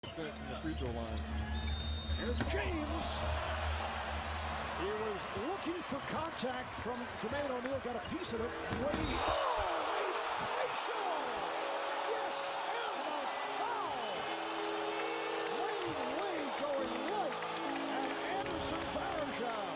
From the free throw line. Here's James. He was looking for contact from Jermaine O'Neal, got a piece of it. Wade. Oh, a facial. Yes, and a foul. Wade going right, and Anderson Varejao.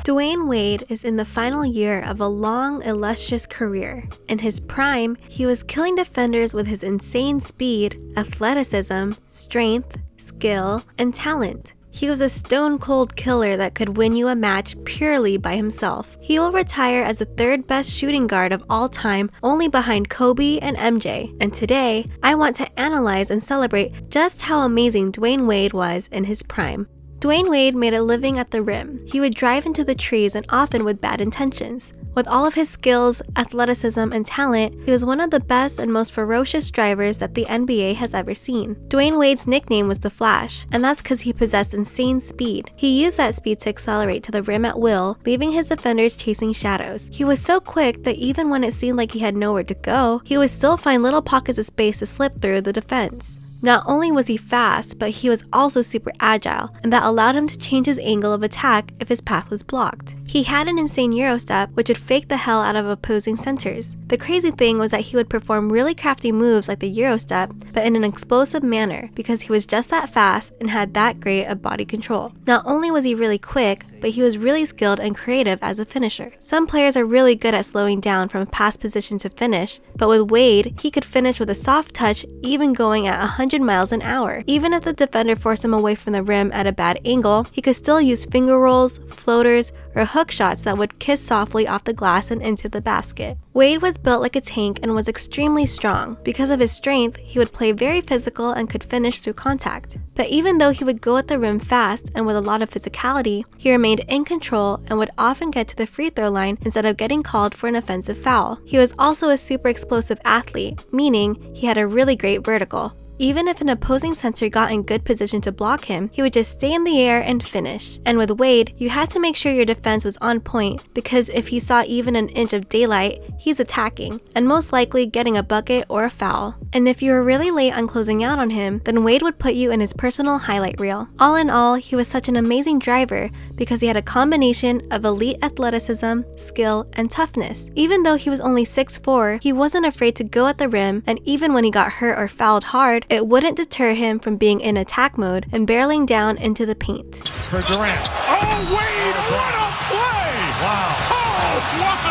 Dwayne Wade is in the final year of a long, illustrious career. In his prime, he was killing defenders with his insane speed, athleticism, strength, skill, and talent. He was a stone-cold killer that could win you a match purely by himself. He will retire as the third best shooting guard of all time, only behind Kobe and MJ. And today, I want to analyze and celebrate just how amazing Dwayne Wade was in his prime. Dwayne Wade made a living at the rim. He would drive into the trees and often with bad intentions. With all of his skills, athleticism, and talent, he was one of the best and most ferocious drivers that the NBA has ever seen. Dwayne Wade's nickname was the Flash, and that's because he possessed insane speed. He used that speed to accelerate to the rim at will, leaving his defenders chasing shadows. He was so quick that even when it seemed like he had nowhere to go, he would still find little pockets of space to slip through the defense. Not only was he fast, but he was also super agile, and that allowed him to change his angle of attack if his path was blocked. He had an insane Euro step, which would fake the hell out of opposing centers. The crazy thing was that he would perform really crafty moves like the Euro step, but in an explosive manner, because he was just that fast and had that great of body control. Not only was he really quick, but he was really skilled and creative as a finisher. Some players are really good at slowing down from a pass position to finish, but with Wade, he could finish with a soft touch, even going at 100 miles an hour. Even if the defender forced him away from the rim at a bad angle, he could still use finger rolls, floaters, or hook shots that would kiss softly off the glass and into the basket. Wade was built like a tank and was extremely strong. Because of his strength, he would play very physical and could finish through contact. But even though he would go at the rim fast and with a lot of physicality, he remained in control and would often get to the free throw line instead of getting called for an offensive foul. He was also a super explosive athlete, meaning he had a really great vertical. Even if an opposing center got in good position to block him, he would just stay in the air and finish. And with Wade, you had to make sure your defense was on point, because if he saw even an inch of daylight, he's attacking, and most likely getting a bucket or a foul. And if you were really late on closing out on him, then Wade would put you in his personal highlight reel. All in all, he was such an amazing driver because he had a combination of elite athleticism, skill, and toughness. Even though he was only 6'4", he wasn't afraid to go at the rim, and even when he got hurt or fouled hard, it wouldn't deter him from being in attack mode and barreling down into the paint. For Durant. Oh, Wade, what a play! Wow. Oh, wow!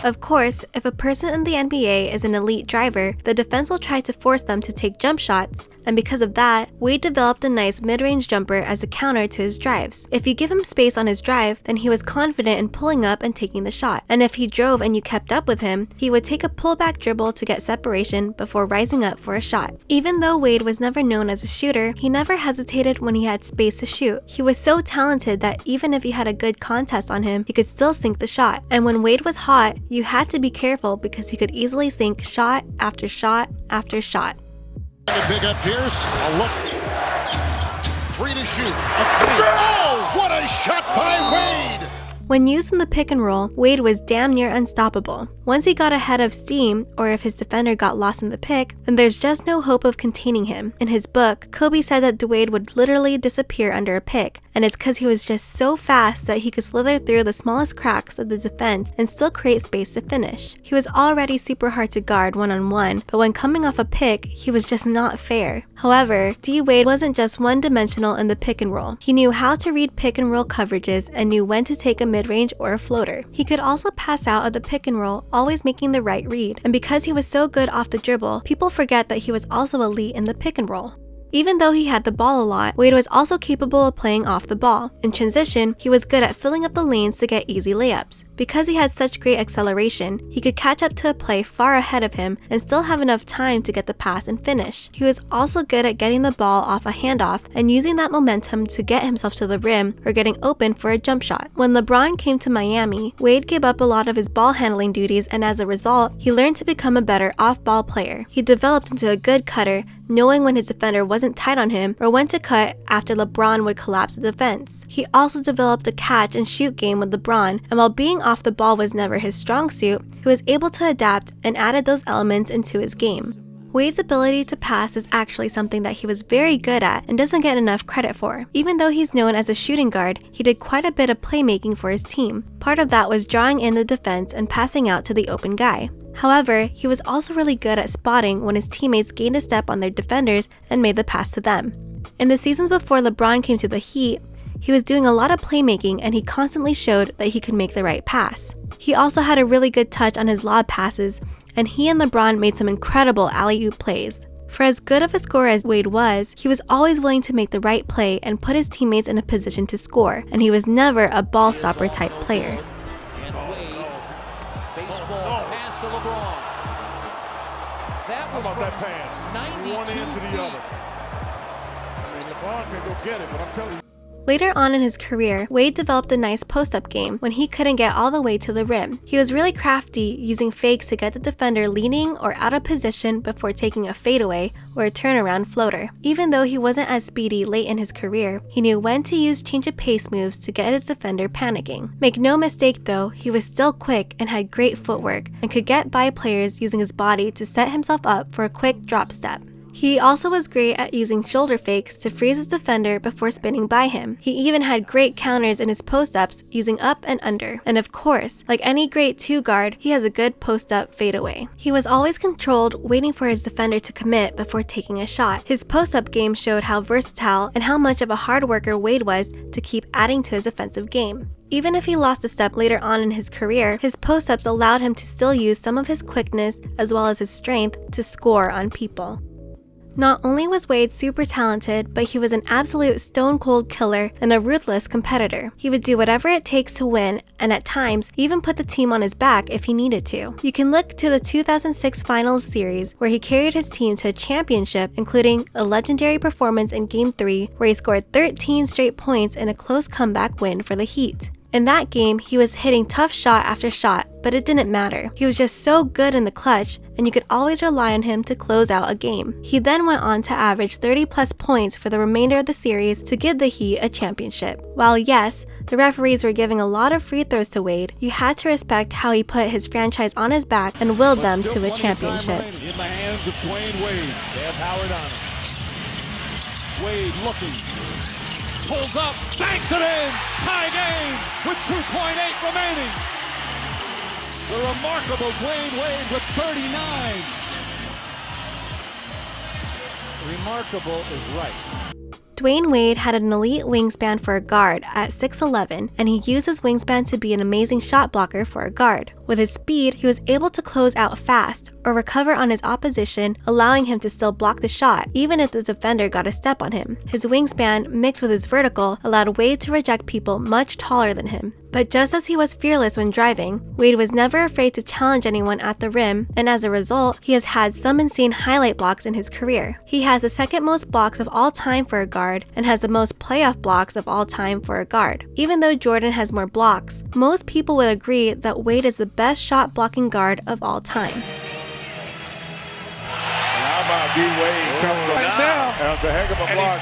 Of course, if a person in the NBA is an elite driver, the defense will try to force them to take jump shots, and because of that, Wade developed a nice mid-range jumper as a counter to his drives. If you give him space on his drive, then he was confident in pulling up and taking the shot. And if he drove and you kept up with him, he would take a pullback dribble to get separation before rising up for a shot. Even though Wade was never known as a shooter, he never hesitated when he had space to shoot. He was so talented that even if you had a good contest on him, he could still sink the shot. And when Wade was hot, you had to be careful because he could easily sink shot after shot after shot. Big up Pierce. A look. 3 to shoot. Oh, what a shot by Wade! When used in the pick and roll, Wade was damn near unstoppable. Once he got ahead of steam, or if his defender got lost in the pick, then there's just no hope of containing him. In his book, Kobe said that Wade would literally disappear under a pick, and it's because he was just so fast that he could slither through the smallest cracks of the defense and still create space to finish. He was already super hard to guard one-on-one, but when coming off a pick, he was just not fair. However, D-Wade wasn't just one-dimensional in the pick and roll. He knew how to read pick and roll coverages and knew when to take a mid-range or a floater. He could also pass out of the pick and roll, always making the right read. And because he was so good off the dribble, people forget that he was also elite in the pick and roll. Even though he had the ball a lot, Wade was also capable of playing off the ball. In transition, he was good at filling up the lanes to get easy layups. Because he had such great acceleration, he could catch up to a play far ahead of him and still have enough time to get the pass and finish. He was also good at getting the ball off a handoff and using that momentum to get himself to the rim or getting open for a jump shot. When LeBron came to Miami, Wade gave up a lot of his ball handling duties, and as a result, he learned to become a better off-ball player. He developed into a good cutter, knowing when his defender wasn't tight on him or when to cut after LeBron would collapse the defense. He also developed a catch and shoot game with LeBron, and while being off the ball was never his strong suit, he was able to adapt and added those elements into his game. Wade's ability to pass is actually something that he was very good at and doesn't get enough credit for. Even though he's known as a shooting guard, he did quite a bit of playmaking for his team. Part of that was drawing in the defense and passing out to the open guy. However, he was also really good at spotting when his teammates gained a step on their defenders and made the pass to them. In the seasons before LeBron came to the Heat, he was doing a lot of playmaking and he constantly showed that he could make the right pass. He also had a really good touch on his lob passes, and he and LeBron made some incredible alley-oop plays. For as good of a scorer as Wade was, he was always willing to make the right play and put his teammates in a position to score, and he was never a ball stopper type player. And Wade, baseball pass to LeBron. That was that pass? 92 One end to the feet. other. I mean, LeBron can go get it, but I'm telling you. Later on in his career, Wade developed a nice post-up game when he couldn't get all the way to the rim. He was really crafty, using fakes to get the defender leaning or out of position before taking a fadeaway or a turnaround floater. Even though he wasn't as speedy late in his career, he knew when to use change of pace moves to get his defender panicking. Make no mistake though, he was still quick and had great footwork and could get by players using his body to set himself up for a quick drop step. He also was great at using shoulder fakes to freeze his defender before spinning by him. He even had great counters in his post-ups using up and under. And of course, like any great two-guard, he has a good post-up fadeaway. He was always controlled, waiting for his defender to commit before taking a shot. His post-up game showed how versatile and how much of a hard worker Wade was to keep adding to his offensive game. Even if he lost a step later on in his career, his post-ups allowed him to still use some of his quickness as well as his strength to score on people. Not only was Wade super talented, but he was an absolute stone-cold killer and a ruthless competitor. He would do whatever it takes to win, and at times, even put the team on his back if he needed to. You can look to the 2006 Finals series, where he carried his team to a championship, including a legendary performance in Game 3, where he scored 13 straight points in a close comeback win for the Heat. In that game, he was hitting tough shot after shot, but it didn't matter. He was just so good in the clutch, and you could always rely on him to close out a game. He then went on to average 30 plus points for the remainder of the series to give the Heat a championship. While yes, the referees were giving a lot of free throws to Wade, you had to respect how he put his franchise on his back and willed them to a championship. In the hands of Dwayne Wade. They have Howard on him. Wade looking. Pulls up, banks it in, tie game with 2.8 remaining. The remarkable Dwayne Wade with 39. Remarkable is right. Dwayne Wade had an elite wingspan for a guard at 6'11", and he used his wingspan to be an amazing shot blocker for a guard. With his speed, he was able to close out fast or recover on his opposition, allowing him to still block the shot even if the defender got a step on him. His wingspan, mixed with his vertical, allowed Wade to reject people much taller than him. But just as he was fearless when driving, Wade was never afraid to challenge anyone at the rim, and as a result, he has had some insane highlight blocks in his career. He has the second most blocks of all time for a guard and has the most playoff blocks of all time for a guard. Even though Jordan has more blocks, most people would agree that Wade is the best shot blocking guard of all time. How about D-Wade comes right now? That's a heck of a block.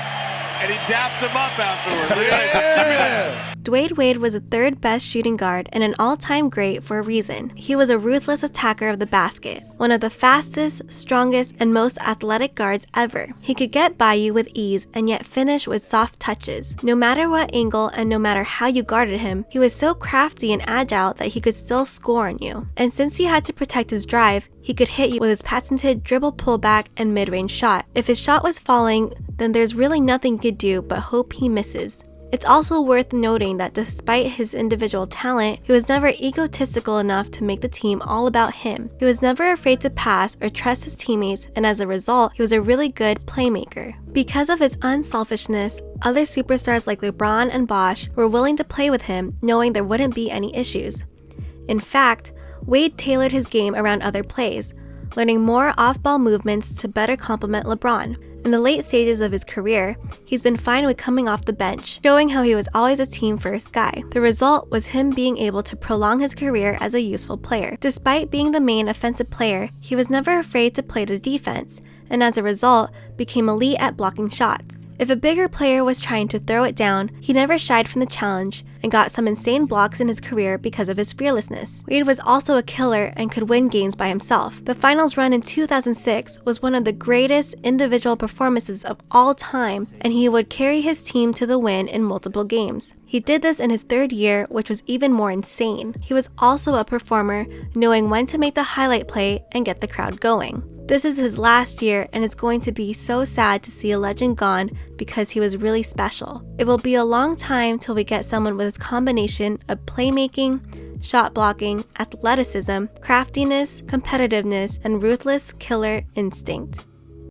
And he dapped him up afterwards. Give me that. Dwayne Wade was the third best shooting guard and an all-time great for a reason. He was a ruthless attacker of the basket, one of the fastest, strongest, and most athletic guards ever. He could get by you with ease and yet finish with soft touches. No matter what angle and no matter how you guarded him, he was so crafty and agile that he could still score on you. And since you had to protect his drive, he could hit you with his patented dribble pullback and mid-range shot. If his shot was falling, then there's really nothing you could do but hope he misses. It's also worth noting that despite his individual talent, he was never egotistical enough to make the team all about him. He was never afraid to pass or trust his teammates, and as a result, he was a really good playmaker. Because of his unselfishness, other superstars like LeBron and Bosh were willing to play with him, knowing there wouldn't be any issues. In fact, Wade tailored his game around other plays. learning more off-ball movements to better complement LeBron. In the late stages of his career, he's been fine with coming off the bench, showing how he was always a team-first guy. The result was him being able to prolong his career as a useful player. Despite being the main offensive player, he was never afraid to play the defense, and as a result, became elite at blocking shots. If a bigger player was trying to throw it down, he never shied from the challenge and got some insane blocks in his career because of his fearlessness. Wade was also a killer and could win games by himself. The finals run in 2006 was one of the greatest individual performances of all time, and he would carry his team to the win in multiple games. He did this in his third year, which was even more insane. He was also a performer, knowing when to make the highlight play and get the crowd going. This is his last year, and it's going to be so sad to see a legend gone because he was really special. It will be a long time till we get someone with his combination of playmaking, shot blocking, athleticism, craftiness, competitiveness, and ruthless killer instinct.